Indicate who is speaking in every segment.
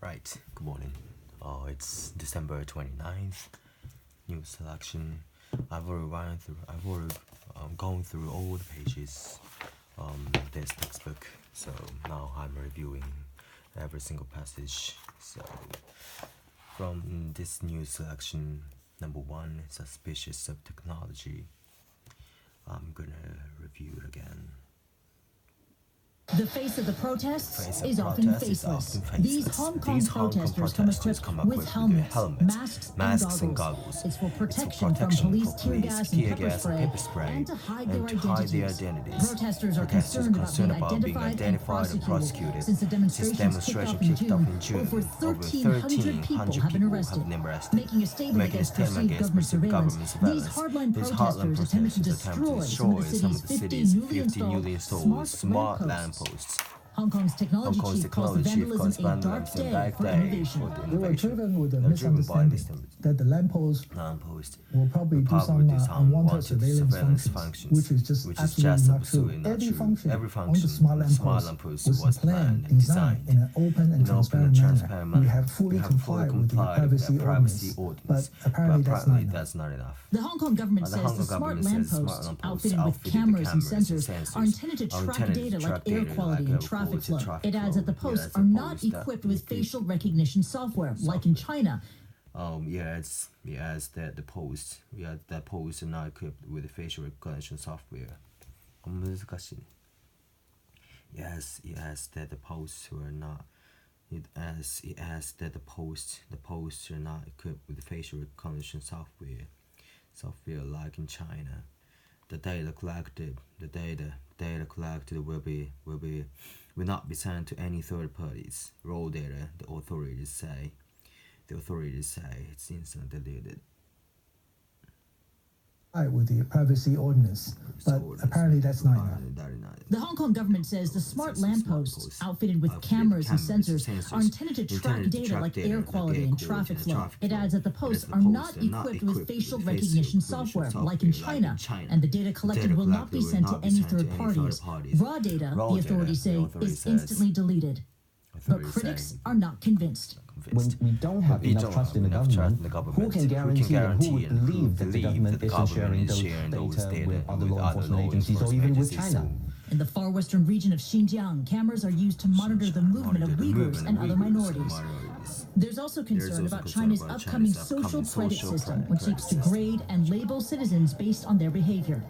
Speaker 1: Right, good morning. It's December 29th. New selection. I've already gone through all the pages this textbook. So now I'm reviewing every single passage. So from this new selection, number 1, suspicious of technology. I'm gonna review it again.
Speaker 2: The face of the protests is often faceless. These Hong Kong protesters come equipped with helmets, masks, and goggles. It's for protection from police tear gas and pepper spray, and to hide their identities. Protesters are concerned about being identified and prosecuted. Since the demonstrations kicked off in June, over 1,300 people have been arrested. Making a statement against perceived government surveillance, these hardline protesters attempted to destroy some of the city's 50 newly installed smart lampposts. Hong Kong's technology chief calls vandalism a dark day for innovation.
Speaker 3: We were driven with the misunderstanding that the lamppost will probably do some unwanted surveillance functions, which is just absolutely not true. Every function on the smart lamppost was planned and designed in an open and transparent manner. We have fully complied with the privacy ordinance, but apparently that's not enough.
Speaker 2: The Hong Kong government says the smart lampposts, outfitted with cameras and sensors, are intended to track data like air quality and traffic flow. It adds that the posts are not equipped with facial recognition software, like in China.
Speaker 1: That the posts are not equipped with facial recognition software. 難しい。Yes, that the posts are not. It adds that the posts are not equipped with facial recognition software like in China. The data collected will not be sent to any third parties. Raw data, the authorities say it's instantly deleted.
Speaker 3: With the privacy ordinance, but apparently that's not enough.
Speaker 2: The Hong Kong government says the smart lampposts, outfitted with cameras and sensors, are intended to track data like air quality and traffic flow. It adds that the posts are not equipped with facial recognition software, like in China, and the data collected will not be sent to any third parties. Raw data, the authorities say, is instantly deleted. But critics are not convinced.
Speaker 4: When we don't have enough trust in the government, who can guarantee and who would believe that the government isn't sharing those data with other law enforcement agencies or even with China?
Speaker 2: In the far western region of Xinjiang, cameras are used to monitor the movement of Uyghurs and other minorities. There's also concern about China's upcoming social credit system, which seeks to grade and label citizens based on their behavior.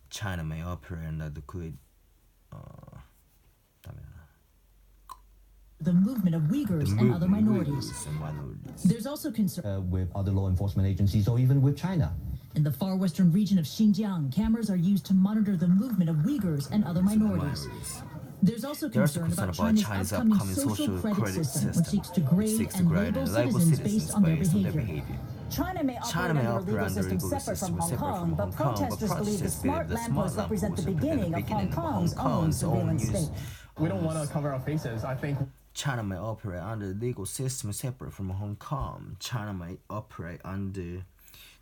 Speaker 1: China may operate under the
Speaker 2: movement of Uyghurs and other minorities. There's also concern
Speaker 4: with other law enforcement agencies or even with China.
Speaker 2: In the far western region of Xinjiang, cameras are used to monitor the movement of Uyghurs and other minorities. There's also concern about China's upcoming social credit system, which seeks to grade and label citizens based on their behavior.
Speaker 5: China may operate under a legal system separate from Hong Kong, but protesters believe the smart lampposts represent the beginning of Hong Kong's own surveillance state.
Speaker 6: We don't want to cover our faces. I think
Speaker 1: China may operate under a legal system separate from Hong Kong. China may operate under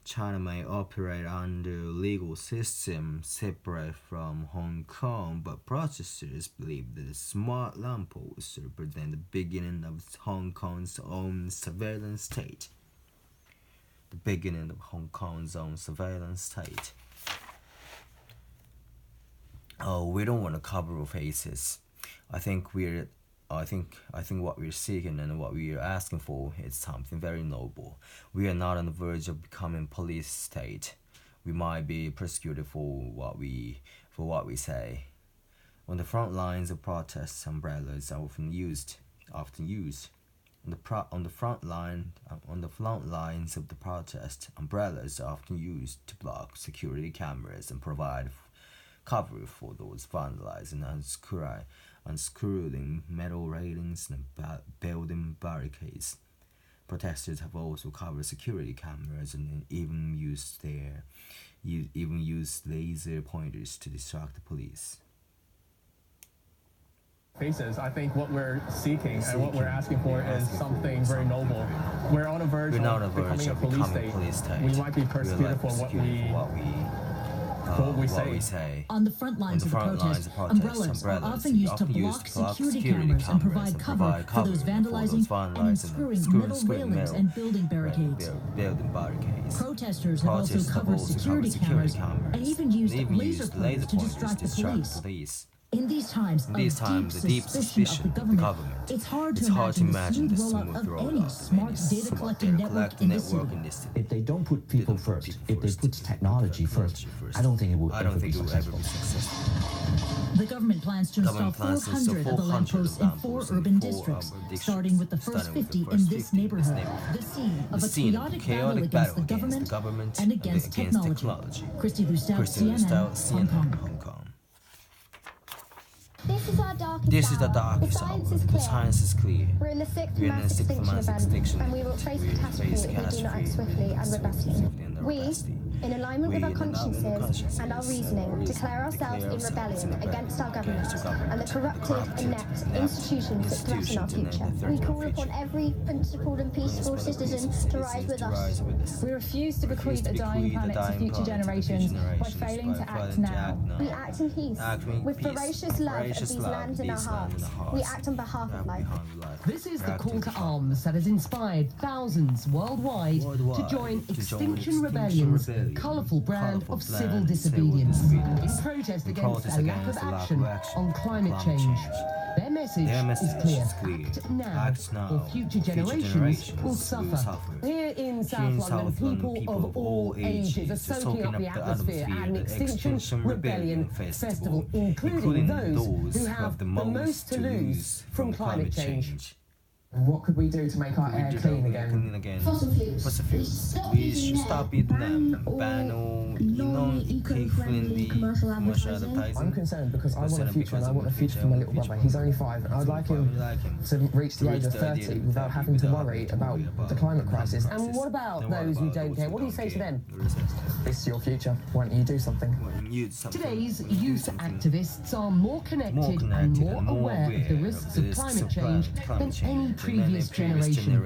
Speaker 1: legal system separate from Hong Kong, but protesters believe that the smart lampposts represent the beginning of Hong Kong's own surveillance state. The beginning of Hong Kong's own surveillance state. We don't want to cover our faces. I think what we're seeking and what we are asking for is something very noble. We are not on the verge of becoming police state. We might be persecuted for what we say. On the front lines of protests, umbrellas are often used. On the front lines of the protest, umbrellas are often used to block security cameras and provide cover for those vandalizing and unscrewing metal railings and building barricades. Protesters have also covered security cameras and even used laser pointers to distract the police.
Speaker 6: faces. I think what we're seeking and what we're asking for is something very noble. We're on the verge of becoming a police state. We might be persecuted for what we say.
Speaker 2: On the front lines of the protest, umbrellas are often used to block security cameras and provide cover for those vandalizing and unscrewing metal railings and building barricades. Protesters have also covered security cameras and even used laser pointers to distract the police. In these times of deep suspicion of the government, it's hard to imagine the smooth rollout of any smart data collecting network in this city.
Speaker 4: If they don't put people first, if they put technology first, I don't think it will ever be successful.
Speaker 2: The government plans to install 400 of the lampposts in 4 urban districts, starting with the first 50 in this neighborhood, the scene of a chaotic battle against the government and against technology. Christy Lustau, CNN, Hong Kong.
Speaker 5: This is the darkest hour. The science is clear.
Speaker 1: We're in the sixth mass extinction
Speaker 5: and we will face catastrophe if we do not act swiftly and robustly. We, in alignment with our consciences and our reasoning, declare ourselves in rebellion against our government and the corrupted, inept institutions that threaten our future. We call upon every principled and peaceful citizen to rise with us.
Speaker 7: We refuse to bequeath a dying planet to future generations by failing to act now.
Speaker 5: We act in peace, with ferocious love of these lands in our hearts. We act on behalf of life.
Speaker 8: This is the call to arms that has inspired thousands worldwide to join Extinction Rebellion's colourful brand of civil disobedience in protest against a lack of action on climate change. Their message is clear. Act now, or future generations will suffer. Here in South London, people of all ages are soaking up the atmosphere at an Extinction Rebellion festival, including those who have the most to lose from climate change.
Speaker 6: What could we do to make our air clean again?
Speaker 1: Fossil fuels. We should stop eating them. Ban all eco-friendly commercial advertising.
Speaker 6: I'm concerned because I want a future, and I want a future for my little brother. He's only 5, and I'd like him to reach the age of 30 without having to worry about the climate crisis.
Speaker 8: And what about those who don't care? What do you say to them?
Speaker 6: This is your future. Why don't you do something?
Speaker 8: Today's youth activists are more connected and more aware of the risks of climate change than any previous generation.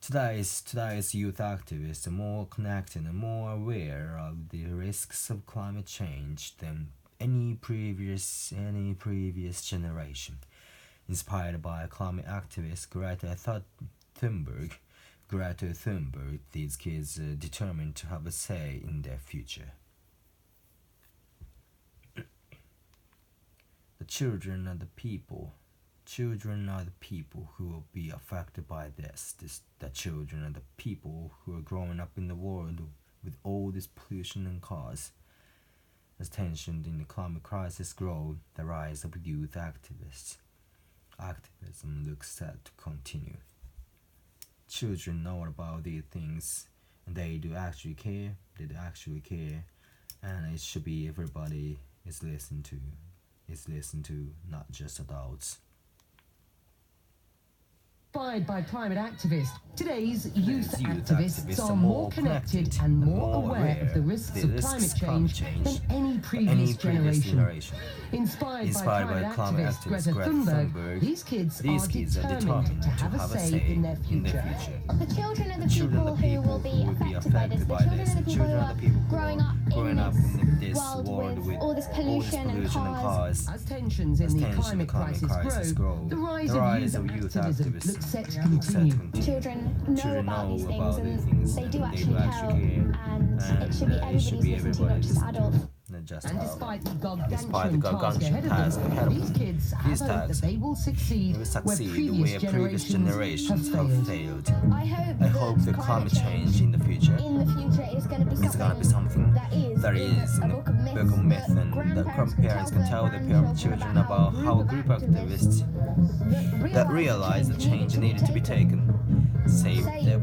Speaker 1: Today's youth activists are more connected and more aware of the risks of climate change than any previous generation. Inspired by climate activist Greta Thunberg, these kids are determined to have a say in their future. The children are the people who will be affected by this. The children are the people who are growing up in the world with all this pollution and cause. As tension in the climate crisis grows, the rise of youth activists. Activism looks set to continue. Children know about these things, and they do actually care, and it should be everybody is listened to, not just adults.
Speaker 8: Inspired by climate activists, today's youth activists are more connected and more aware of the risks of climate change than any previous generation. Inspired by climate activist Greta Thunberg, these kids are determined to have a say in their future.
Speaker 5: The children are the people who will be affected by this. The children are the people who are growing up in this world with all this pollution and cause.
Speaker 8: As tensions in the climate crisis grow, the rise of youth activism looks set to continue.
Speaker 5: Children know about these things and they do actually care, and it should be everybody listening to, not just adults.
Speaker 8: And despite the gargantuan task ahead of them, these kids have hope that they will succeed where previous generations have failed.
Speaker 5: I hope
Speaker 1: the climate change in the future
Speaker 5: is going to be something
Speaker 1: that is a book of myth, and that parents can tell their children about how a group of activists that realized that change needed to be taken, save the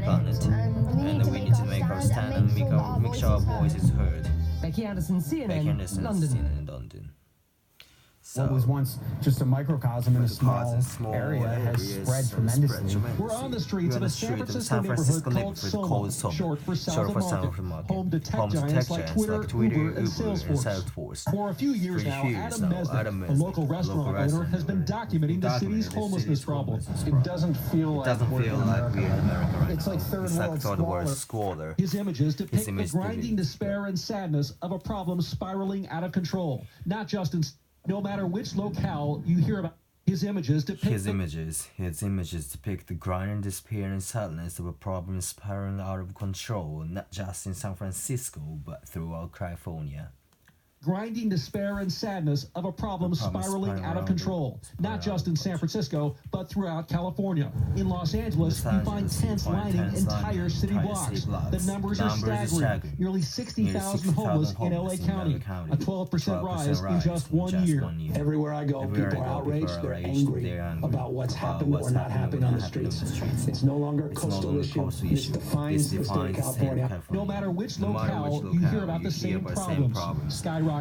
Speaker 1: planet, and that we need to make our stand and make sure our voice is heard.
Speaker 8: Becky Anderson, CNN, London.
Speaker 9: What was once just a microcosm in a small area has spread tremendously.
Speaker 10: We're on the streets of a San Francisco neighborhood called Soma, short for South of Market, home to tech giants like Twitter, Uber, and Salesforce. For a few years now, Adam Mesnick, a local restaurant owner, has been documenting the city's homelessness problem.
Speaker 9: It doesn't feel like we're in America right now. It's like third world squalor.
Speaker 10: His images depict the grinding despair and sadness of a problem spiraling out of control. Not just in, no matter which locale you hear about, his images depict
Speaker 1: the grinding despair and sadness of a problem spiraling out of control, not just in San Francisco, but throughout California.
Speaker 10: Grinding despair and sadness of a problem spiraling out of control, not just in San Francisco, but throughout California. In Los Angeles, you find tents lining entire city blocks. The numbers are staggering. Nearly 60,000 homeless in LA County, a 12% rise in just 1 year.
Speaker 11: Everywhere I go, people are outraged, they're angry about what's happened or not happened on the streets. It's no longer a coastal issue, it defines the state of California.
Speaker 10: No matter which locale, you hear about the same problems. Skyrocketing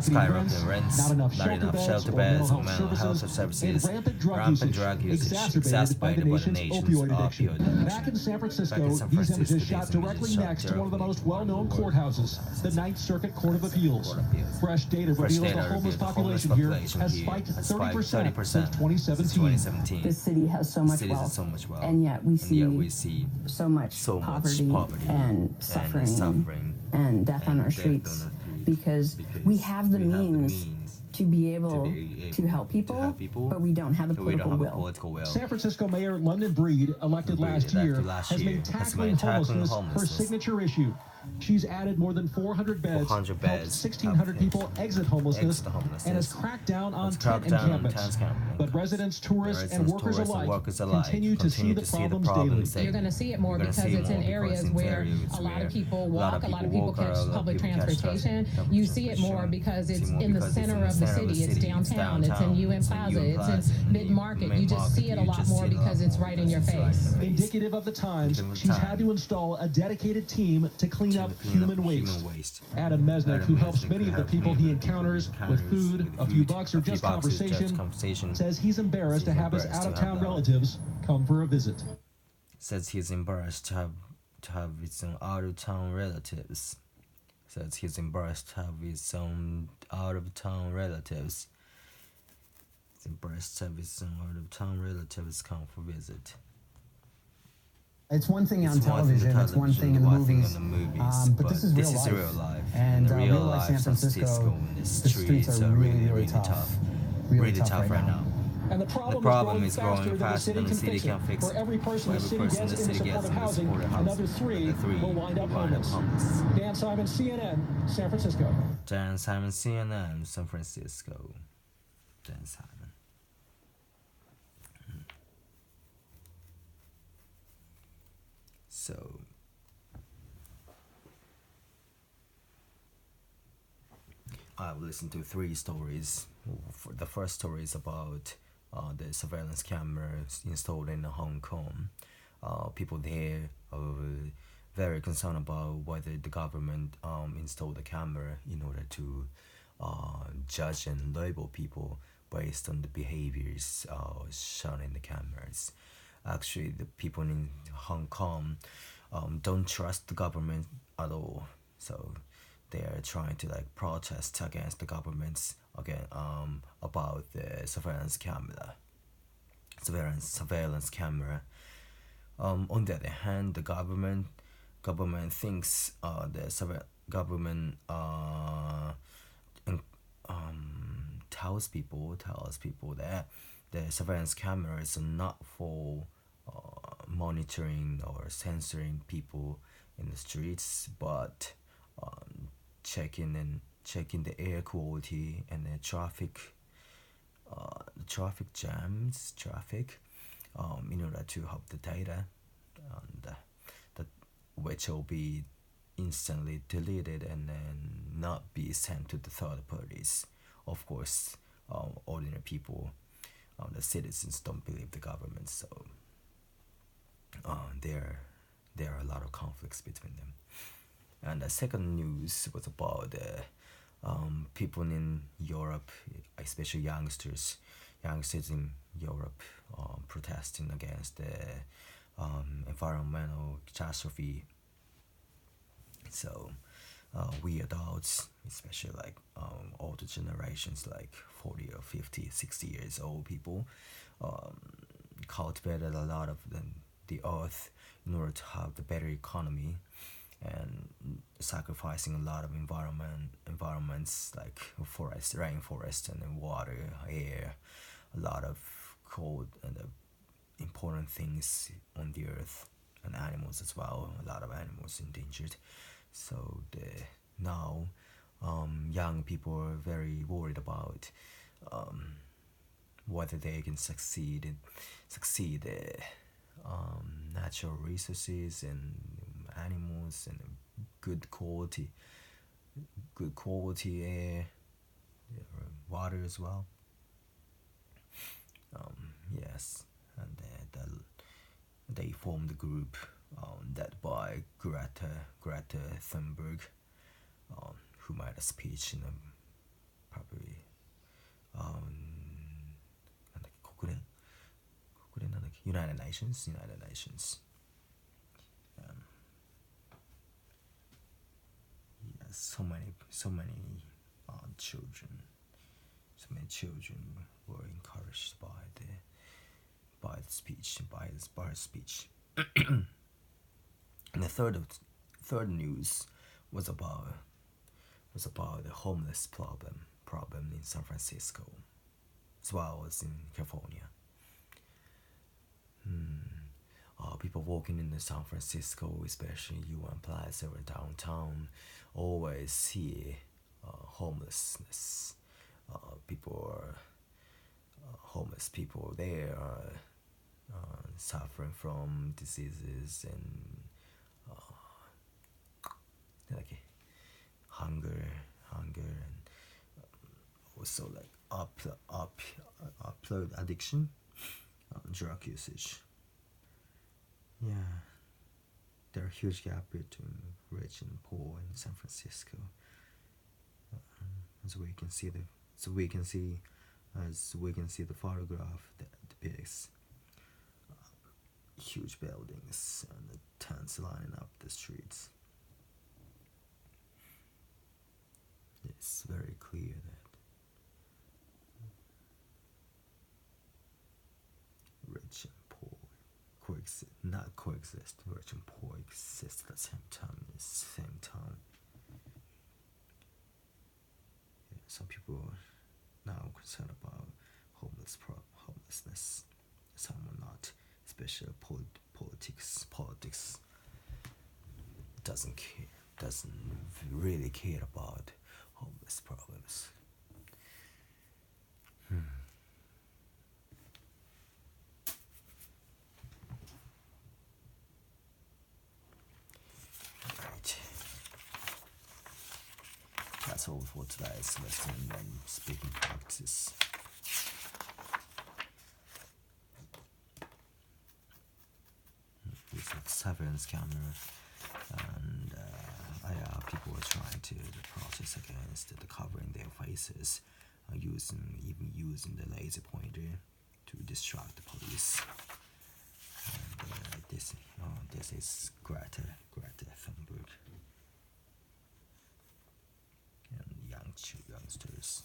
Speaker 10: rents, not enough shelter beds or mental health services, and rampant drug usage exacerbated by the nation's opioid addiction. Back in San Francisco, these images shot directly next to one of the most well-known courthouses, the Ninth Circuit Court of Appeals. Fresh data reveals the homeless population here has spiked 30% since 2017.
Speaker 12: The city has so much wealth, and yet we see so much poverty and suffering and death on our streets. Because we have the means to be able to help people, but we don't have the political will.
Speaker 10: San Francisco Mayor London Breed, elected last year, has made tackling homelessness her signature issue. She's added more than 400 beds, helped 1,600 people exit homelessness, and has cracked down on tent encampments. But residents, tourists, and workers alike continue to see the problems daily.
Speaker 7: You're going to see it more because it's in areas where a lot of people walk, a lot of people catch public transportation. You see it more because it's in the center of the city. It's downtown. It's in UN Plaza. It's in mid-market. You just see it a lot more because it's right in your face.
Speaker 10: Indicative of the times, she's had to install a dedicated team to clean up human waste. Adam Mesnick, who helps many of the people he encounters with food, a few bucks, or just conversation, says he's embarrassed to have his out-of-town relatives come for a visit.
Speaker 1: Says he's embarrassed to have his own out-of-town relatives. Says he's embarrassed to have his own out-of-town relatives. He's embarrassed to have his own out-of-town relatives come for visit.
Speaker 9: It's one thing on television, it's one thing in the movies, but this is real life. And real life San Francisco, the streets are really tough. Really tough right now.
Speaker 10: And the problem is growing faster than the city can fix it. For every person the city gets in supportive housing, another three will wind up homeless. Dan Simon, CNN, San Francisco.
Speaker 1: Dan Simon, CNN, San Francisco. Dan Simon. So, I've listened to 3 stories. The first story is about the surveillance cameras installed in Hong Kong. People there are very concerned about whether the government installed the camera in order to judge and label people based on the behaviors shown in the cameras. Actually, the people in Hong Kong don't trust the government at all, so they are trying to protest against the government's about the surveillance camera. On the other hand, the government thinks the government tells people that the surveillance cameras are not for monitoring or censoring people in the streets, but checking the air quality and the traffic jams in order to help the data, and which will be instantly deleted and then not be sent to the third parties. Of course, ordinary people, the citizens, don't believe the government, so there are a lot of conflicts between them. And the second news was about people in Europe, especially youngsters in Europe, protesting against the environmental catastrophe. So we adults, especially like older generations, like 40 or 50, 60 years old people, cultivated a lot of the earth in order to have the better economy, and sacrificing a lot of environments like forest, rainforest, and then water, air, a lot of cold and important things on the earth, and animals as well. A lot of animals endangered. So now young people are very worried about whether they can succeed natural resources and animals and good quality air, water as well. Yes, and they formed a group led by Greta Thunberg, who made a speech in probably United Nations. So many children were encouraged by the speech. And the third news was about the homeless problem in San Francisco, as well as in California. People walking in San Francisco, especially UN Plaza or downtown, always see homelessness. Homeless people there are suffering from diseases and like hunger, and also like upload addiction, drug usage. Yeah, there are huge gap between rich and poor in San Francisco. As we can see the photograph that depicts huge buildings and the tents lining up the streets. It's very clear that rich and poor not coexist. Rich and poor exist at the same time. Yeah, some people are now concerned about homelessness. Some are not, especially politics doesn't really care about homeless problems. Right. That's all for today's listening and speaking practice. This is a surveillance camera, and people are trying to protest against covering their faces, even using the laser pointer to distract the police. And this is Greta Thunberg, and youngsters,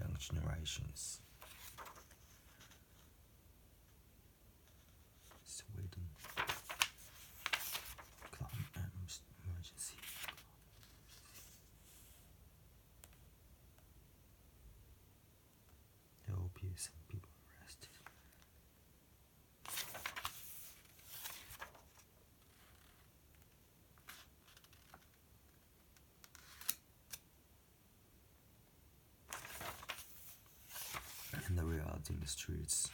Speaker 1: young generations. Sweden, climate emergency. There will be some people arrested. And the reality in the streets